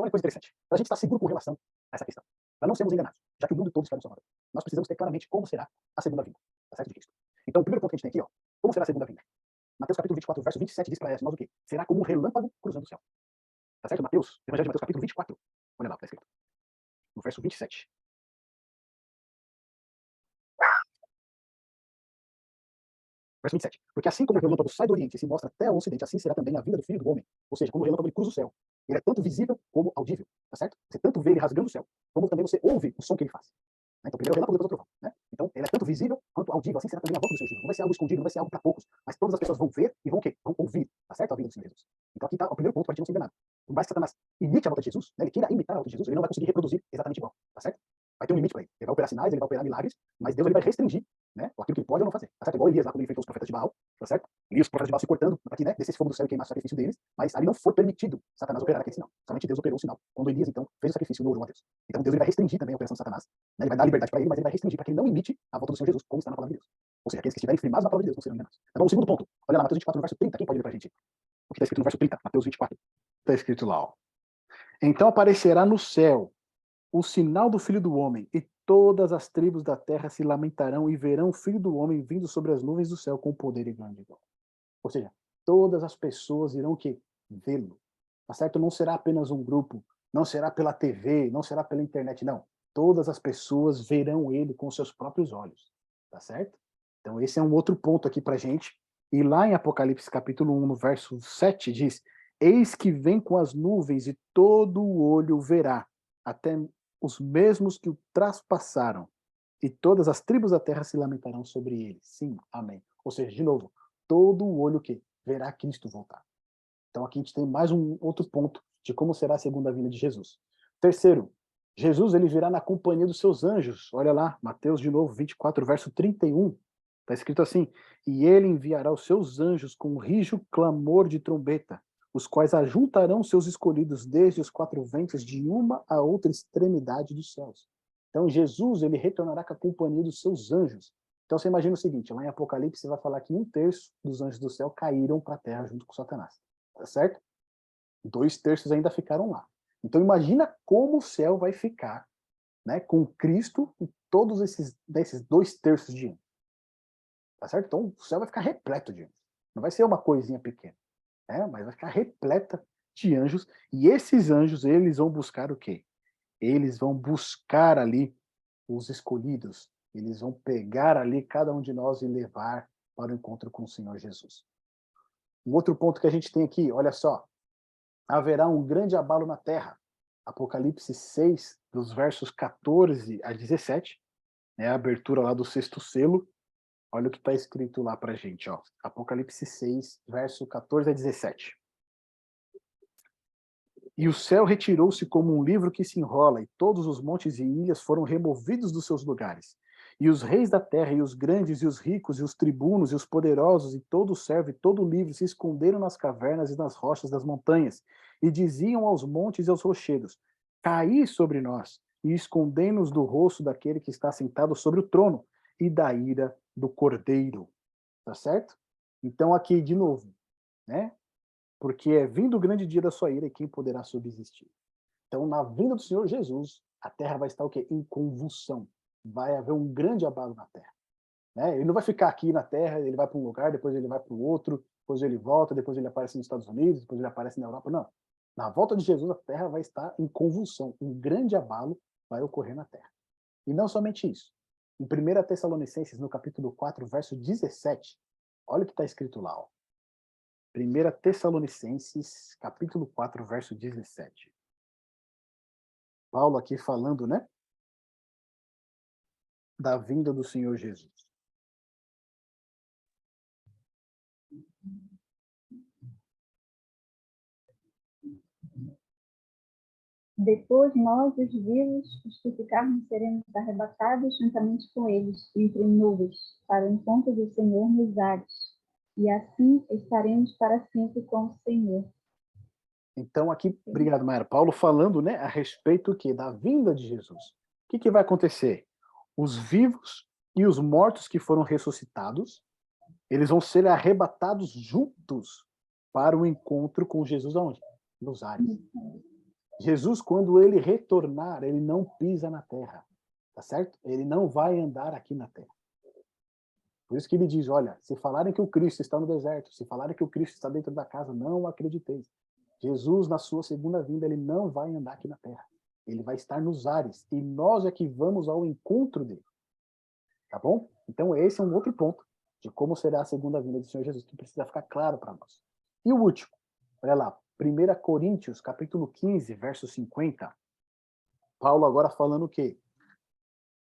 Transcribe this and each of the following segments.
Então, olha que coisa interessante. Para a gente estar seguro com relação a essa questão, para não sermos enganados, já que o mundo todo espera no Salvador, nós precisamos ter claramente como será a segunda vinda, tá certo, de Cristo. Então, o primeiro ponto que a gente tem aqui, ó, como será a segunda vinda? Mateus capítulo 24, verso 27 diz para nós o quê? Será como um relâmpago cruzando o céu. Tá certo? Mateus, Evangelho de Mateus capítulo 24. Olha lá o que está escrito. No verso 27. Verso 27. Porque assim como o relâmpago sai do Oriente e se mostra até o Ocidente, assim será também a vinda do Filho do Homem. Ou seja, como o relâmpago ele cruza o céu. Ele é tanto visível como audível. Tá certo? Você tanto vê ele rasgando o céu, como também você ouve o som que ele faz. Então, primeiro o relâmpago, depois o trovão. Né? Então, ele é tanto visível quanto audível. Assim será também a volta do Senhor Jesus. Não vai ser algo escondido, não vai ser algo para poucos. Mas todas as pessoas vão ver e vão o quê? Vão ouvir. Tá certo? A vinda do Senhor Jesus. Então, aqui está o primeiro ponto para a gente não ser enganado. Por mais que Satanás imite a volta de Jesus, né, ele queira imitar a volta de Jesus, ele não vai conseguir reproduzir exatamente igual. Tá certo? Vai ter um limite para ele. Ele vai operar sinais, ele vai operar milagres, mas Deus ele vai restringir, né, aquilo que ele pode ou não fazer. Tá certo? Igual Elias lá, quando ele enfrentou os profetas de Baal, tá certo? E os profetas de Baal se cortando para que, né, descesse fogo do céu e queimasse o sacrifício deles, mas ali não foi permitido Satanás operar aquele sinal. Somente Deus operou o sinal. Quando Elias, então, fez o sacrifício no ouro a Deus. Então Deus ele vai restringir também a operação de Satanás, né? Ele vai dar liberdade para ele, mas ele vai restringir para que ele não imite a volta do Senhor Jesus, como está na palavra de Deus. Ou seja, aqueles que estiverem firmados na palavra de Deus não serão enganados. Tá bom? O segundo ponto. Olha lá, Mateus 24, no verso 30. Quem pode ler para a gente? O que está escrito no verso 30, Mateus 24. Está escrito lá, ó. Então aparecerá no céu o sinal do Filho do Homem, e todas as tribos da terra se lamentarão e verão o Filho do Homem vindo sobre as nuvens do céu com poder e grande glória. Ou seja, todas as pessoas irão o quê? Vê-lo. Tá certo? Não será apenas um grupo, não será pela TV, não será pela internet, não. Todas as pessoas verão ele com seus próprios olhos. Tá certo? Então esse é um outro ponto aqui pra gente. E lá em Apocalipse capítulo 1, no verso 7, diz: Eis que vem com as nuvens e todo o olho verá, até os mesmos que o traspassaram, e todas as tribos da terra se lamentarão sobre ele. Sim, amém. Ou seja, de novo, todo o olho que verá Cristo voltar. Então aqui a gente tem mais um outro ponto de como será a segunda vinda de Jesus. Terceiro, Jesus ele virá na companhia dos seus anjos. Olha lá, Mateus de novo, 24, verso 31. Está escrito assim: E ele enviará os seus anjos com um rijo clamor de trombeta, os quais ajuntarão seus escolhidos desde os quatro ventos de uma a outra extremidade dos céus. Então Jesus ele retornará com a companhia dos seus anjos. Então você imagina o seguinte, lá em Apocalipse vai falar que 1/3 dos anjos do céu caíram para a terra junto com Satanás. Tá certo? 2/3 ainda ficaram lá. Então imagina como o céu vai ficar, né, com Cristo e todos desses 2/3 de anjos. Tá certo? Então o céu vai ficar repleto de anjos. Não vai ser uma coisinha pequena, né? Mas vai ficar repleta de anjos. E esses anjos, eles vão buscar o quê? Eles vão buscar ali os escolhidos. Eles vão pegar ali cada um de nós e levar para o encontro com o Senhor Jesus. Um outro ponto que a gente tem aqui, olha só. Haverá um grande abalo na terra. Apocalipse 6, dos versos 14 a 17, né, a abertura lá do sexto selo. Olha o que está escrito lá para a gente. Ó. Apocalipse 6, verso 14 a 17. E o céu retirou-se como um livro que se enrola, e todos os montes e ilhas foram removidos dos seus lugares. E os reis da terra, e os grandes, e os ricos, e os tribunos, e os poderosos, e todo o servo, e todo o livre, se esconderam nas cavernas e nas rochas das montanhas, e diziam aos montes e aos rochedos: Caí sobre nós, e escondei-nos do rosto daquele que está sentado sobre o trono, e da ira do Cordeiro. Tá certo? Então aqui, de novo, né? Porque é vindo o grande dia da sua ira, e quem poderá subsistir? Então, na vinda do Senhor Jesus, a terra vai estar o quê? Em convulsão. Vai haver um grande abalo na terra. Né? Ele não vai ficar aqui na terra, ele vai para um lugar, depois ele vai para o outro, depois ele volta, depois ele aparece nos Estados Unidos, depois ele aparece na Europa. Não. Na volta de Jesus, a terra vai estar em convulsão. Um grande abalo vai ocorrer na terra. E não somente isso. Em 1 Tessalonicenses, no capítulo 4, verso 17, olha o que está escrito lá. Ó. 1 Tessalonicenses, capítulo 4, verso 17. Paulo aqui falando, né, da vinda do Senhor Jesus. Depois nós, os vivos, os que ficarmos, seremos arrebatados juntamente com eles, entre nuvens, para o encontro do Senhor nos ares. E assim estaremos para sempre com o Senhor. Então aqui, obrigado, Mayra. Paulo falando, né, a respeito que da vinda de Jesus. O que vai acontecer? Os vivos e os mortos que foram ressuscitados, eles vão ser arrebatados juntos para o encontro com Jesus aonde? Nos ares. Jesus, quando ele retornar, ele não pisa na terra, tá certo? Ele não vai andar aqui na terra. Por isso que ele diz, olha, se falarem que o Cristo está no deserto, se falarem que o Cristo está dentro da casa, não acrediteis. Jesus, na sua segunda vinda, ele não vai andar aqui na terra. Ele vai estar nos ares, e nós é que vamos ao encontro dele. Tá bom? Então esse é um outro ponto de como será a segunda vinda do Senhor Jesus, que precisa ficar claro para nós. E o último, olha lá, 1 Coríntios, capítulo 15, verso 50. Paulo agora falando o quê?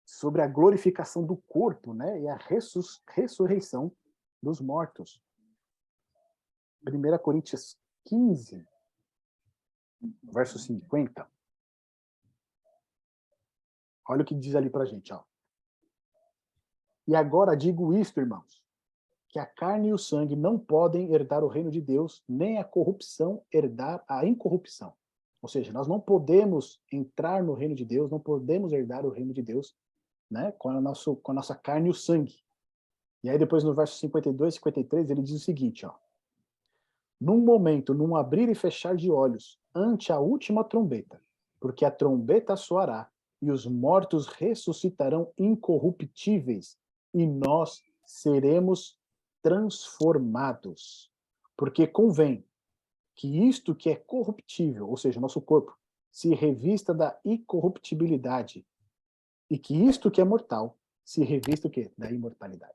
Sobre a glorificação do corpo, né? E a ressurreição dos mortos. 1 Coríntios 15, verso 50. Olha o que diz ali pra gente, ó. E agora digo isto, irmãos, que a carne e o sangue não podem herdar o reino de Deus, nem a corrupção herdar a incorrupção. Ou seja, nós não podemos entrar no reino de Deus, não podemos herdar o reino de Deus, né, com a nossa carne e o sangue. E aí depois no verso 52, 53, ele diz o seguinte, ó. Num momento, num abrir e fechar de olhos, ante a última trombeta, porque a trombeta soará, e os mortos ressuscitarão incorruptíveis, e nós seremos transformados. Porque convém que isto que é corruptível, ou seja, nosso corpo, se revista da incorruptibilidade, e que isto que é mortal se revista o quê? Da imortalidade.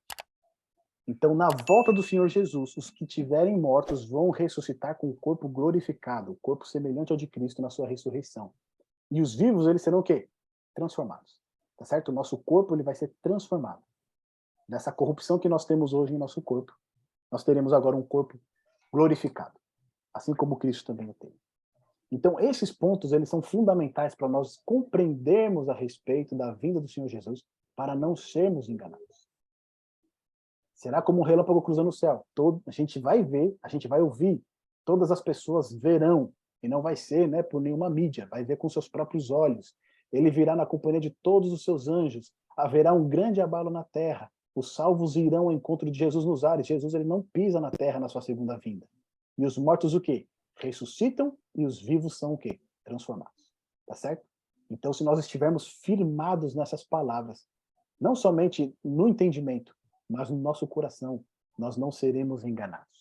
Então, na volta do Senhor Jesus, os que tiverem mortos vão ressuscitar com o corpo glorificado, o corpo semelhante ao de Cristo na sua ressurreição. E os vivos, eles serão o quê? Transformados. Tá certo? O nosso corpo, ele vai ser transformado. Dessa corrupção que nós temos hoje em nosso corpo, nós teremos agora um corpo glorificado, assim como Cristo também o teve. Então, esses pontos, eles são fundamentais para nós compreendermos a respeito da vinda do Senhor Jesus, para não sermos enganados. Será como um relâmpago cruzando o céu. A gente vai ver, a gente vai ouvir, todas as pessoas verão, e não vai ser, né, por nenhuma mídia, vai ver com seus próprios olhos. Ele virá na companhia de todos os seus anjos, haverá um grande abalo na terra, os salvos irão ao encontro de Jesus nos ares. Jesus, ele não pisa na terra na sua segunda vinda. E os mortos o quê? Ressuscitam, e os vivos são o quê? Transformados. Tá certo? Então, se nós estivermos firmados nessas palavras, não somente no entendimento, mas no nosso coração, nós não seremos enganados.